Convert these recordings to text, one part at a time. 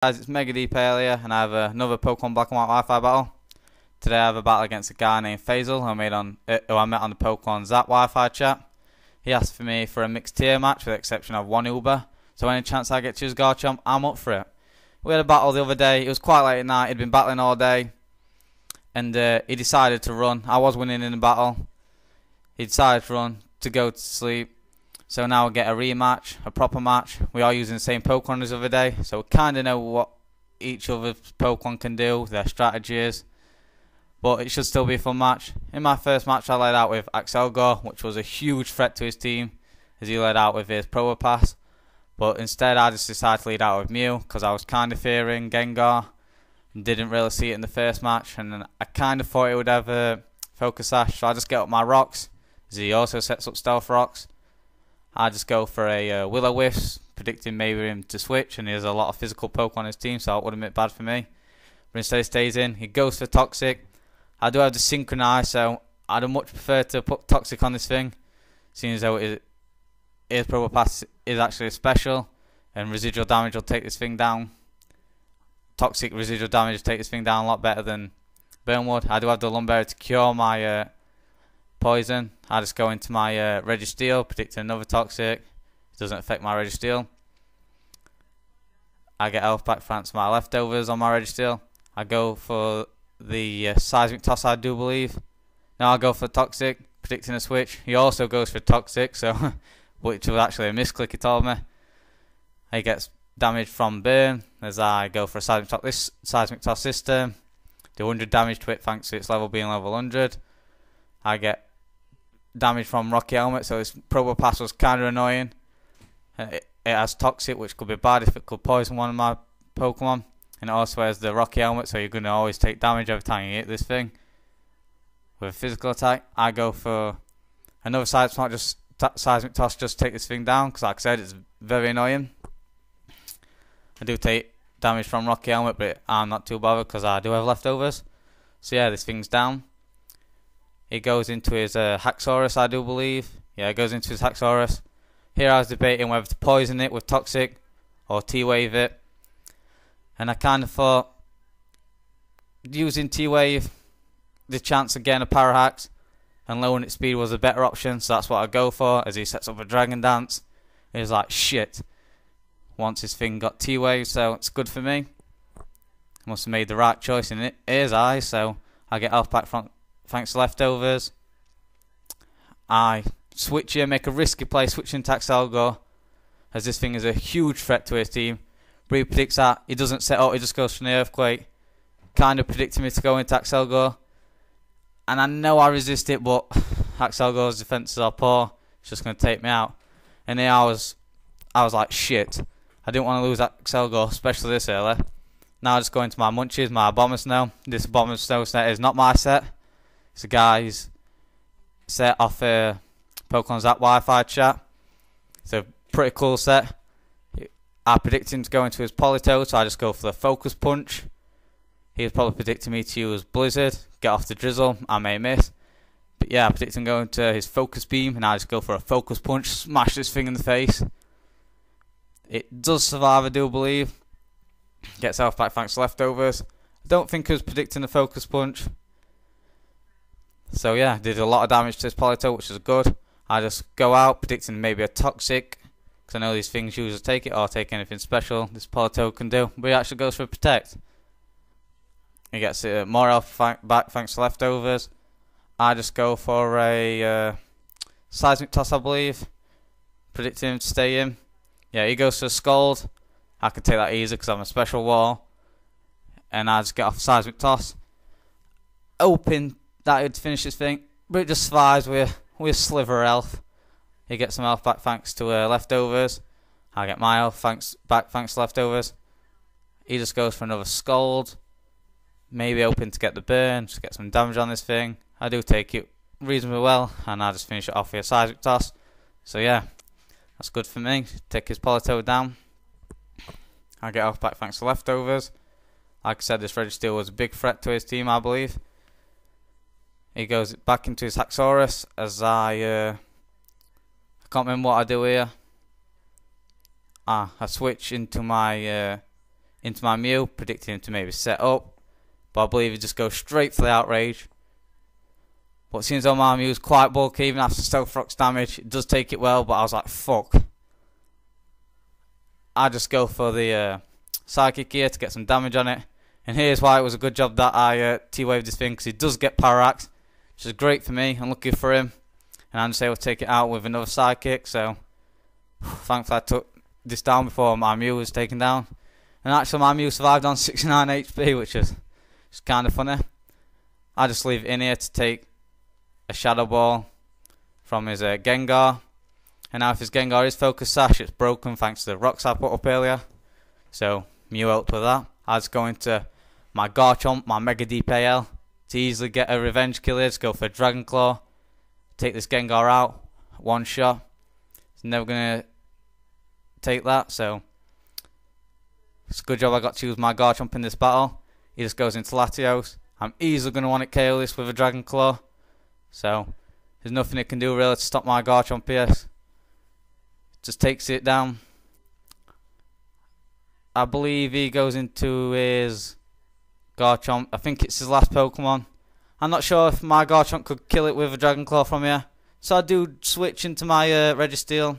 Guys, it's MegaDPAL here, and I have another Pokemon Black and White Wi-Fi battle. Today I have a battle against a guy named Faisal, who I met on the Pokemon Zap Wi-Fi chat. He asked for me for a mixed tier match with the exception of one Uber, so any chance I get to use Garchomp, I'm up for it. We had a battle the other day. It was quite late at night. He'd been battling all day, and he decided to run. I was winning in the battle. He decided to run to go to sleep. So now we get a rematch, a proper match. We are using the same Pokemon as the other day, so we kind of know what each other's Pokemon can do, their strategies. But it should still be a fun match. In my first match, I led out with Axelgor, which was a huge threat to his team, as he led out with his Probopass. But instead, I just decided to lead out with Mew, because I was kind of fearing Gengar, and didn't really see it in the first match. And I kind of thought it would have a Focus Sash, so I just get up my rocks, as he also sets up Stealth Rocks. I just go for a Will-O-Wisp, predicting maybe him to switch, and he has a lot of physical Pokemon on his team, so it wouldn't be bad for me. But instead he stays in. He goes for Toxic. I do have the Synchronize, so I'd much prefer to put Toxic on this thing, seeing as though his Probopass is actually a special, and residual damage will take this thing down. Toxic residual damage will take this thing down a lot better than Burn would. I do have the Lumberry to cure my poison. I just go into my Registeel, predicting another Toxic. It doesn't affect my Registeel. I get health back thanks to my leftovers on my Registeel. I go for the Seismic Toss, I do believe. Now I go for Toxic, predicting a switch. He also goes for Toxic, so which was actually a misclick, he told me. He gets damage from Burn as I go for a Seismic Toss system. Do 100 damage to it thanks to its level being level 100. I get damage from Rocky Helmet, so this Probopass was kind of annoying. It has Toxic, which could be bad if it could poison one of my Pokemon. And it also has the Rocky Helmet, so you're going to always take damage every time you hit this thing. With a physical attack, I go for another Seismic Toss just to take this thing down, because like I said, it's very annoying. I do take damage from Rocky Helmet, but I'm not too bothered because I do have leftovers. So yeah, this thing's down. He goes into his Haxorus, I do believe. Yeah, it goes into his Haxorus. Here I was debating whether to poison it with Toxic or T-Wave it. And I kind of thought, using T-Wave, the chance of getting a Parahax and lowering its speed was a better option. So that's what I go for, as he sets up a Dragon Dance. He was like, shit. Once his thing got T-Wave, so it's good for me. Must have made the right choice in his eyes, so I get health back from thanks to leftovers. I switch here, make a risky play, switching to Axelgor, as this thing is a huge threat to his team. But he predicts that. He doesn't set up, he just goes for an Earthquake. Kind of predicting me to go into Axelgor. And I know I resist it, but Axelgor's defenses are poor. It's just going to take me out. And here I was like, shit. I didn't want to lose Axelgor, especially this early. Now I just go into my Munchies, my Bomber Snow. This Bomber Snow set is not my set. It's a guy's set off Pokemon Zap Wi-Fi chat. It's a pretty cool set. I predict him to go into his Politoed, so I just go for the Focus Punch. He was probably predicting me to use Blizzard, get off the Drizzle. I may miss. But yeah, I predict him going to his Focus Beam, and I just go for a Focus Punch, smash this thing in the face. It does survive, I do believe. Gets health back thanks to leftovers. I don't think he was predicting the Focus Punch. So yeah, did a lot of damage to his Politoed, which is good. I just go out predicting maybe a Toxic, because I know these things usually take it, or take anything special this Politoed can do. But he actually goes for a Protect. He gets more health back thanks to leftovers. I just go for a Seismic Toss, I believe. Predicting him to stay in. Yeah, he goes for a Scald. I can take that easy because I'm a special wall. And I just get off Seismic Toss. Hoping that he'd finish this thing. But it just survives with a sliver of health. He gets some health back thanks to leftovers. I get my health back thanks to leftovers. He just goes for another Scald. Maybe hoping to get the burn, just get some damage on this thing. I do take it reasonably well, and I just finish it off with a Seismic Toss. So yeah, that's good for me. Take his Politoed down. I get health back thanks to leftovers. Like I said, this Registeel was a big threat to his team, I believe. He goes back into his Haxorus as I can't remember what I do here. I switch into my into my Mew, predicting him to maybe set up. But I believe he just goes straight for the outrage. But seems though my Mew's quite bulky, even after Stealth Rock's damage, it does take it well, but I was like, fuck. I just go for the Psychic here to get some damage on it. And here's why it was a good job that I T-Waved this thing, because he does get Power Axe, which is great for me, unlucky for him. And I'm just able to take it out with another Psychic, so thankfully I took this down before my Mew was taken down. And actually my Mew survived on 69 HP, which is kind of funny. I just leave it in here to take a Shadow Ball from his Gengar. And now if his Gengar is Focus Sash, it's broken thanks to the rocks I put up earlier. So Mew helped with that. I was going to my Garchomp, my MegaDPAL, to easily get a revenge kill here. Just go for a Dragon Claw. Take this Gengar out. One shot. It's never going to take that. So it's a good job I got to use my Garchomp in this battle. He just goes into Latios. I'm easily going to want to KO this with a Dragon Claw. So there's nothing it can do really to stop my Garchomp here. Just takes it down. I believe he goes into his Garchomp. I think it's his last Pokemon. I'm not sure if my Garchomp could kill it with a Dragon Claw from here. So I do switch into my Registeel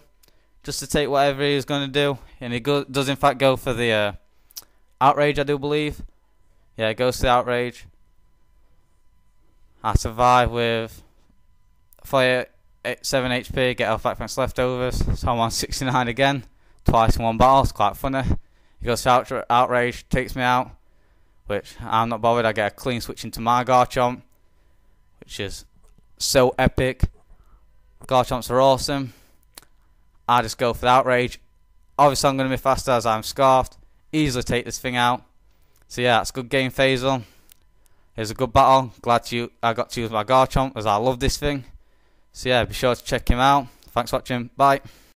just to take whatever he's going to do. And he does in fact go for the Outrage, I do believe. Yeah, it goes to the Outrage. I survive with 7 HP, get health back from its leftovers. So I'm on 69 again. Twice in one battle, it's quite funny. He goes for Outrage, takes me out, which I'm not bothered. I get a clean switch into my Garchomp, which is so epic. Garchomps are awesome. I just go for the Outrage. Obviously I'm going to be faster as I'm Scarfed. Easily take this thing out. So yeah, it's a good game, Faisal. It was a good battle. Glad I got to use my Garchomp as I love this thing. So yeah, be sure to check him out. Thanks for watching. Bye.